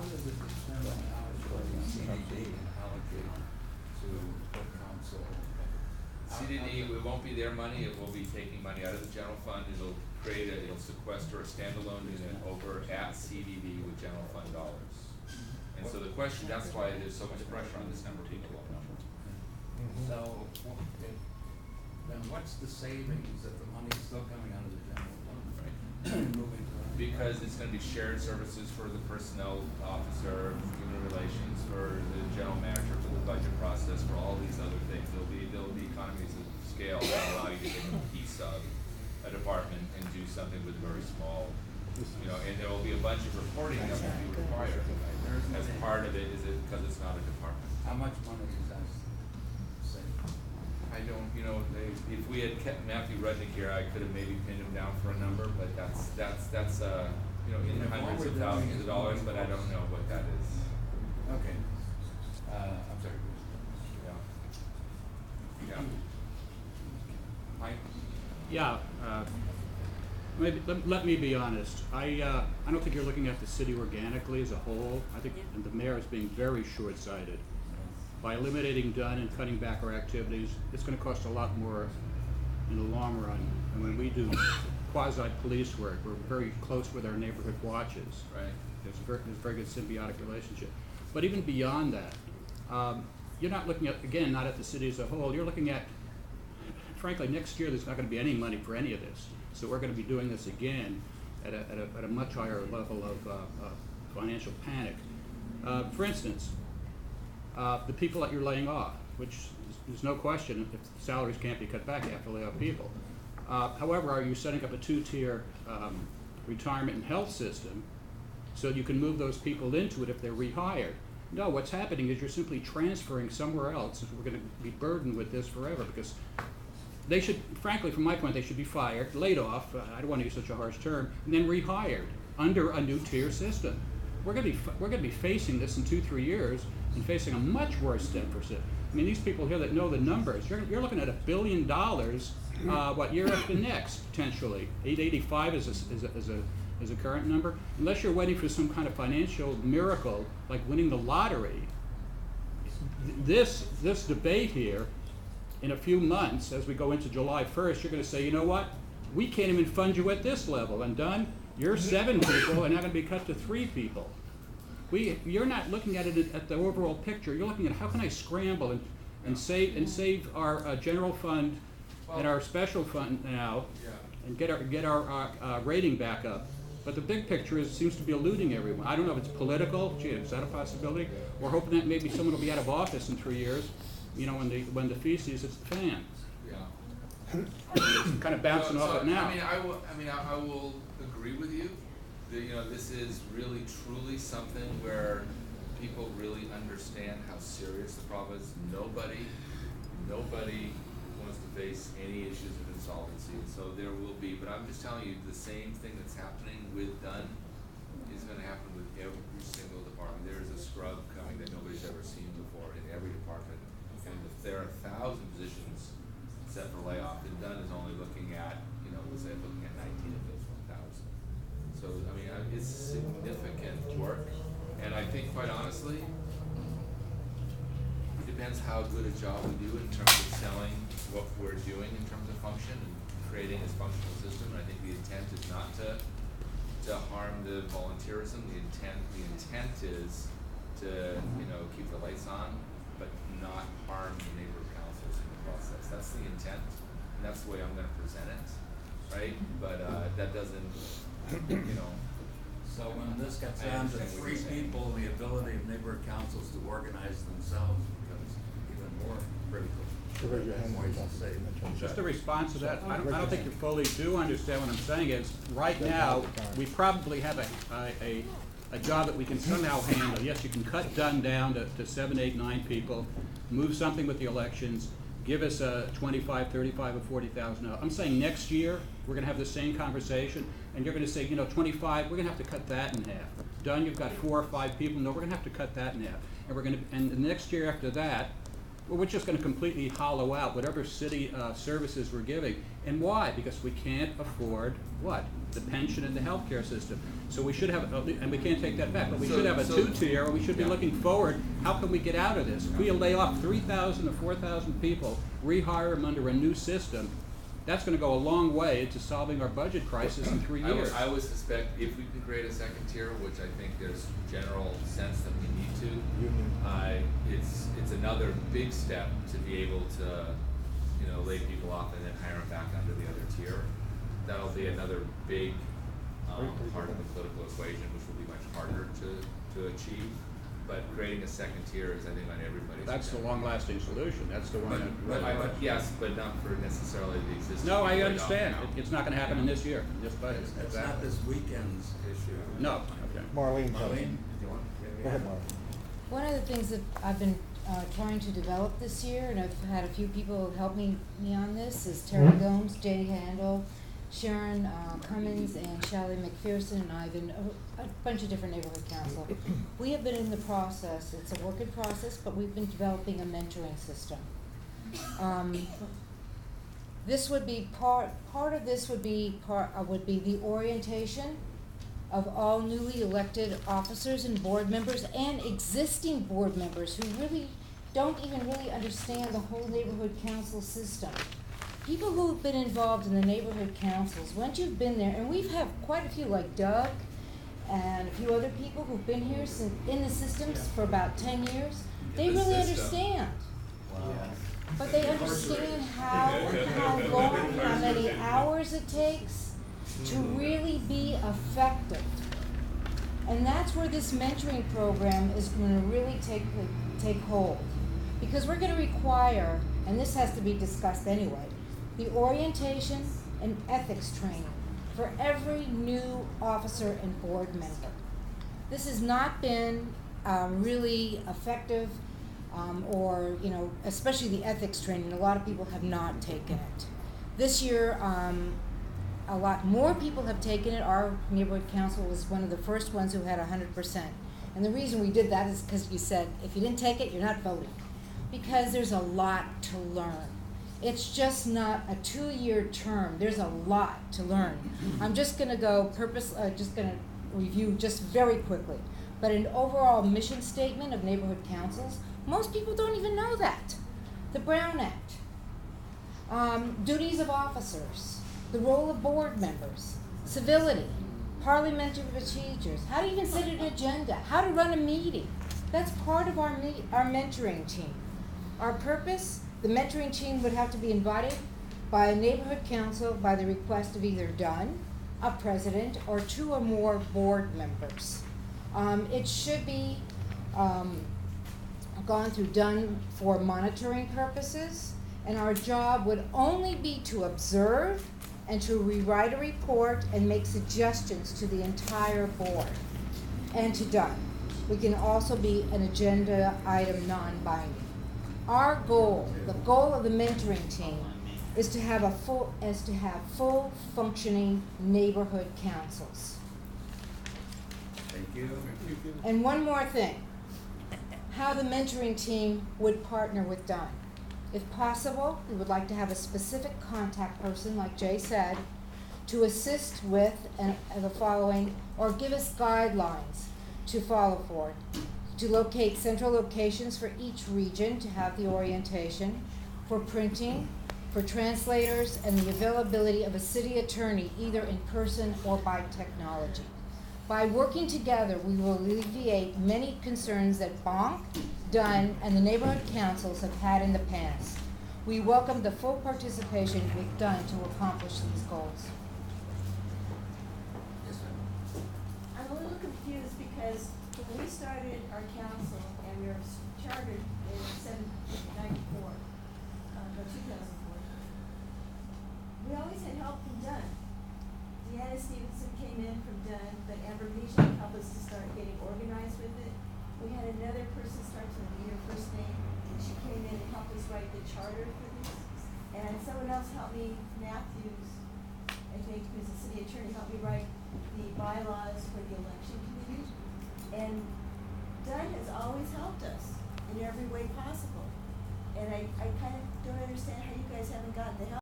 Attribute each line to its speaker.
Speaker 1: does it determine how it's going to CDD and allocate to what council?
Speaker 2: CDD, it won't be their money, it will be taking money out of the general fund, it'll sequester a standalone unit over at CDD with general fund dollars. And so the question, that's why there's so much pressure on this number to be below number.
Speaker 1: So, then what's the savings if the money's still coming out of the general fund?
Speaker 2: Right.
Speaker 1: Moving to
Speaker 2: Because it's gonna be shared services for the personnel officer, human relations, for the general manager, for the budget process, for all these other things. There'll be economies of scale that allow you to take a piece of a department and do something with very small, and there will be a bunch of reporting that will be required. As part of it, is it because it's not a department?
Speaker 1: how much money is that saved?
Speaker 2: I don't, if we had kept Matthew Rudnick here, I could have maybe pinned him down for a number, but that's in the hundreds of thousands of dollars, but I don't know what that is.
Speaker 1: Okay. I'm sorry.
Speaker 2: Yeah.
Speaker 1: Mike?
Speaker 3: Yeah, maybe, let me be honest. I don't think you're looking at the city organically as a whole. I think the mayor is being very short-sighted. By eliminating Dunn and cutting back our activities, it's going to cost a lot more in the long run. And when we do quasi-police work, we're very close with our neighborhood watches.
Speaker 2: Right.
Speaker 3: There's a very good symbiotic relationship. But even beyond that, you're not looking at, again, not at the city as a whole. You're looking at, frankly, next year there's not going to be any money for any of this. So we're going to be doing this again at a much higher level of financial panic. For instance, the people that you're laying off, which there's no question if salaries can't be cut back, you have to lay off people. However, are you setting up a two-tier retirement and health system so you can move those people into it if they're rehired? No, what's happening is you're simply transferring somewhere else. We're going to be burdened with this forever because they should, frankly, from my point, they should be fired, laid off, I don't want to use such a harsh term, and then rehired under a new tier system. We're going to be facing this in 2-3 years and facing a much worse deficit. I mean, these people here that know the numbers, you're looking at $1 billion, year after next, potentially. 885 is a current number. Unless you're waiting for some kind of financial miracle, like winning the lottery, this debate here, in a few months, as we go into July 1st, you're going to say, you know what? We can't even fund you at this level. And Dunn, you're 7 people and now going to be cut to 3 people. You're not looking at it at the overall picture. You're looking at how can I scramble and save our general fund and our special fund now, and get our rating back up. But the big picture seems to be eluding everyone. I don't know if it's political. Gee, is that a possibility? We're hoping that maybe someone will be out of office in 3 years. When the feces hits the fan.
Speaker 2: Yeah.
Speaker 3: It's kind of bouncing off it now.
Speaker 2: I will agree with you. This is really truly something where people really understand how serious the problem is. Nobody wants to face any issues of insolvency, so there will be. But I'm just telling you, the same thing that's happening with Dunn is going to happen with every single department. There is a scrub coming that nobody's ever seen before in every department. And if there are 1,000 positions set for layoff, and Dunn is only looking at, looking at 19 of those 1,000. So, it's significant work. And I think, quite honestly, it depends how good a job we do in terms of selling what we're doing in terms of function and creating this functional system. And I think the intent is not to harm the volunteerism. The intent is to, keep the lights on, but not harm the neighborhood councils in the process. That's the intent, and that's the way I'm going to present it, right? But that doesn't,
Speaker 1: So when this gets down to 3 people, the ability of neighborhood councils to organize themselves becomes even more critical.
Speaker 3: Just a response to that, I don't think you fully do understand what I'm saying is, right now, we probably have a job that we can somehow handle. Yes, you can cut Dunn down to 7, 8, 9 people, move something with the elections, give us a 25, 35, or 40,000. I'm saying next year, we're going to have the same conversation, and you're going to say, 25, we're going to have to cut that in half. Dunn, you've got 4 or 5 people. No, we're going to have to cut that in half. And and the next year after that, where we're just gonna completely hollow out whatever city services we're giving. And why? Because we can't afford what? The pension and the healthcare system. So we should have, and we can't take that back, but we should have a two-tier, we should be looking forward, how can we get out of this? If we lay off 3,000 or 4,000 people, rehire them under a new system, that's gonna go a long way to solving our budget crisis in 3 years.
Speaker 2: I would suspect if we can create a second tier, which I think there's general sense that we need to, it's another big step to be able to, lay people off and then hire them back under the other tier. That'll be another big part of the political equation, which will be much harder to achieve. But creating a second tier is, I think, on everybody's.
Speaker 3: That's the long-lasting solution. That's the one
Speaker 2: But yes, but not for necessarily the existing.
Speaker 3: No, I
Speaker 2: people
Speaker 3: understand.
Speaker 2: adopt now.
Speaker 3: It's not gonna happen in this year, in this budget.
Speaker 1: It's not this weekend's issue.
Speaker 3: No, okay.
Speaker 4: Marlene,
Speaker 1: Marlene, do you want?
Speaker 4: go ahead, Marlene.
Speaker 5: One of the things that I've been trying to develop this year, and I've had a few people help me on this, is Terry Gomes, Jay Handel, Sharon Cummins, and Shelley McPherson, and Ivan, a bunch of different neighborhood council. We have been in the process, it's a work in process, but we've been developing a mentoring system. This would be part of this would be the orientation of all newly elected officers and board members and existing board members who really don't even really understand the whole neighborhood council system. People who've been involved in the neighborhood councils, once you've been there, and we've had quite a few like Doug and a few other people who've been here in the systems for about 10 years, they really understand. But they understand how long, how many hours it takes to really be effective. And that's where this mentoring program is going to really take hold. Because we're going to require, and this has to be discussed anyway, the orientation and ethics training for every new officer and board member. This has not been really effective, or, especially the ethics training. A lot of people have not taken it. This year, a lot more people have taken it. Our neighborhood council was one of the first ones who had 100%. And the reason we did that is because you said, if you didn't take it, you're not voting. Because there's a lot to learn. It's just not a 2-year term. There's a lot to learn. I'm just gonna just gonna review just very quickly. But an overall mission statement of neighborhood councils, most people don't even know that. The Brown Act, duties of officers, the role of board members, civility, parliamentary procedures, how to even set an agenda, how to run a meeting. That's part of our mentoring team. Our purpose, the mentoring team would have to be invited by a neighborhood council by the request of either Dunn, a president, or 2 or more board members. It should be gone through Dunn for monitoring purposes, and our job would only be to observe and to rewrite a report and make suggestions to the entire board and to Dunn. We can also be an agenda item non-binding. Our goal, the goal of the mentoring team, is to have full functioning neighborhood councils.
Speaker 1: Thank you.
Speaker 5: And one more thing, how the mentoring team would partner with Dunn. If possible, we would like to have a specific contact person, like Jay said, to assist with the following, or give us guidelines to follow for, to locate central locations for each region to have the orientation, for printing, for translators, and the availability of a city attorney, either in person or by technology. By working together, we will alleviate many concerns that Bonk, Dunn, and the neighborhood councils have had in the past. We welcome the full participation with Dunn to accomplish these goals.
Speaker 1: Yes, ma'am.
Speaker 6: I'm a little confused because when we started our council and we were chartered in 1994, 2004, we always had help from Dunn. Deanna Stevenson came in from Dunn, but Amber Legion helped us to start getting organized with it. We had another person start to read her first name, and she came in and helped us write the charter for this. And someone else helped me, Matthews, I think, who's the city attorney, helped me write the bylaws for the election committee. And Dunn has always helped us in every way possible. And I kind of don't understand how you guys haven't gotten the help